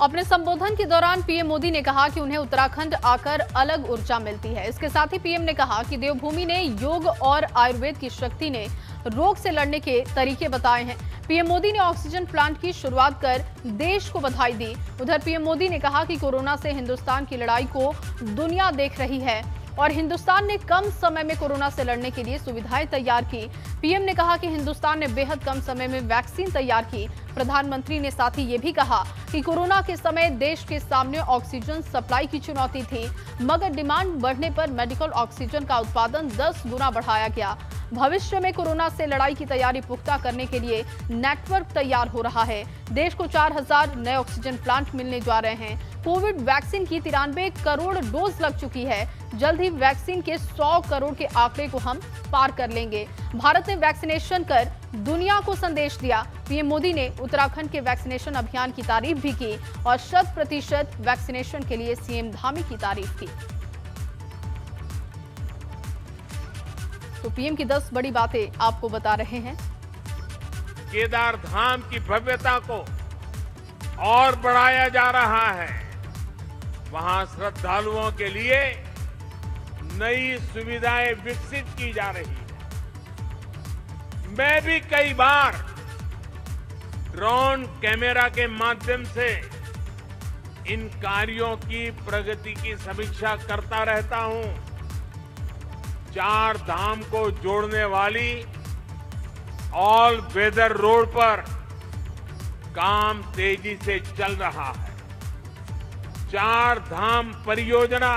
अपने संबोधन के दौरान पीएम मोदी ने कहा कि उन्हें उत्तराखंड आकर अलग ऊर्जा मिलती है। इसके साथ ही पीएम ने कहा कि देवभूमि ने योग और आयुर्वेद की शक्ति ने रोग से लड़ने के तरीके बताए हैं। पीएम मोदी ने ऑक्सीजन प्लांट की शुरुआत कर देश को बधाई दी। उधर पीएम मोदी ने कहा कि कोरोना से हिंदुस्तान की लड़ाई को दुनिया देख रही है और हिंदुस्तान ने कम समय में कोरोना से लड़ने के लिए सुविधाएं तैयार की। पीएम ने कहा कि हिंदुस्तान ने बेहद कम समय में वैक्सीन तैयार की। प्रधानमंत्री ने साथ ही ये भी कहा कि कोरोना के समय देश के सामने ऑक्सीजन सप्लाई की चुनौती थी, मगर डिमांड बढ़ने पर मेडिकल ऑक्सीजन का उत्पादन 10 गुना बढ़ाया गया। भविष्य में कोरोना से लड़ाई की तैयारी पुख्ता करने के लिए नेटवर्क तैयार हो रहा है। देश को 4000 नए ऑक्सीजन प्लांट मिलने जा रहे हैं। कोविड वैक्सीन की 93 करोड़ डोज लग चुकी है। जल्द ही वैक्सीन के 100 करोड़ के आंकड़े को हम पार कर लेंगे। भारत ने वैक्सीनेशन कर दुनिया को संदेश दिया। पीएम मोदी ने उत्तराखंड के वैक्सीनेशन अभियान की तारीफ भी की और 100% वैक्सीनेशन के लिए सीएम धामी की तारीफ की। तो पीएम की 10 बड़ी बातें आपको बता रहे हैं। केदार धाम की भव्यता को और बढ़ाया जा रहा है। वहां श्रद्धालुओं के लिए नई सुविधाएं विकसित की जा रही है। मैं भी कई बार ड्रोन कैमरा के माध्यम से इन कार्यों की प्रगति की समीक्षा करता रहता हूं। 4 धाम को जोड़ने वाली ऑल वेदर रोड पर काम तेजी से चल रहा है। 4 धाम परियोजना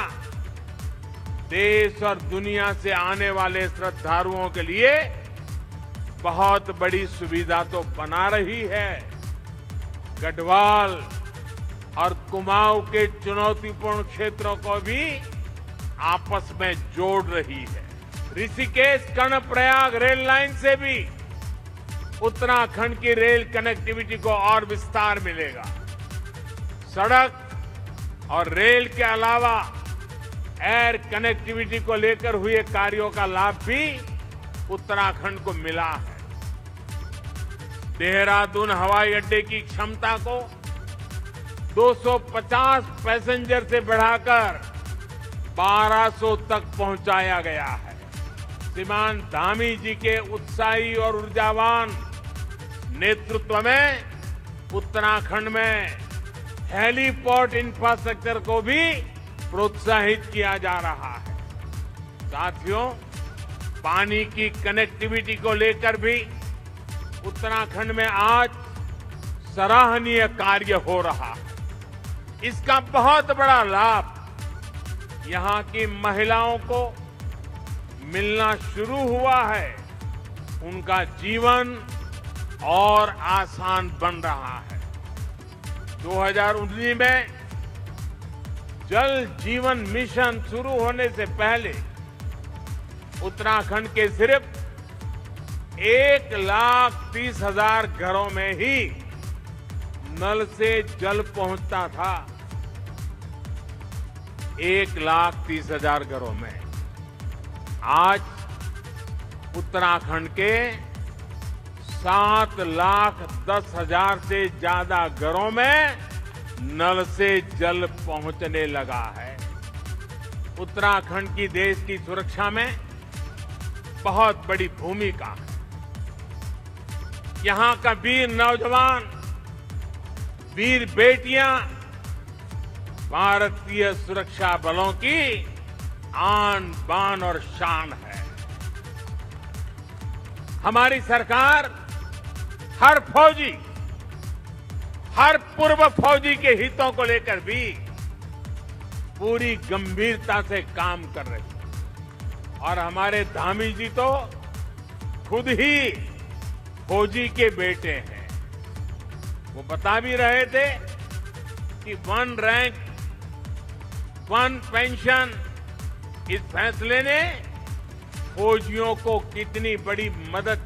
देश और दुनिया से आने वाले श्रद्धालुओं के लिए बहुत बड़ी सुविधा तो बना रही है, गढ़वाल और कुमाऊं के चुनौतीपूर्ण क्षेत्रों को भी आपस में जोड़ रही है। ऋषिकेश कर्णप्रयाग रेल लाइन से भी उत्तराखंड की रेल कनेक्टिविटी को और विस्तार मिलेगा। सड़क और रेल के अलावा एयर कनेक्टिविटी को लेकर हुए कार्यों का लाभ भी उत्तराखंड को मिला है। देहरादून हवाई अड्डे की क्षमता को 250 पैसेंजर से बढ़ाकर 1200 तक पहुंचाया गया है। श्रीमान धामी जी के उत्साही और ऊर्जावान नेतृत्व में उत्तराखंड में हेलीपोर्ट इंफ्रास्ट्रक्चर को भी प्रोत्साहित किया जा रहा है। साथियों, पानी की कनेक्टिविटी को लेकर भी उत्तराखंड में आज सराहनीय कार्य हो रहा है। इसका बहुत बड़ा लाभ यहां की महिलाओं को मिलना शुरू हुआ है। उनका जीवन और आसान बन रहा है। 2019 में जल जीवन मिशन शुरू होने से पहले उत्तराखंड के सिर्फ 1,30,000 घरों में ही नल से जल पहुंचता था। 1,30,000 घरों में। आज उत्तराखंड के 7,10,000 से ज्यादा घरों में नल से जल पहुंचने लगा है। उत्तराखंड की देश की सुरक्षा में बहुत बड़ी भूमिका है। यहां का वीर नौजवान, वीर बेटियां भारतीय सुरक्षा बलों की आन बान और शान है। हमारी सरकार हर फौजी, हर पूर्व फौजी के हितों को लेकर भी पूरी गंभीरता से काम कर रही है। और हमारे धामी जी तो खुद ही फौजी के बेटे हैं। वो बता भी रहे थे कि 1 रैंक 1 पेंशन, इस फैसले ने फौजियों को कितनी बड़ी मदद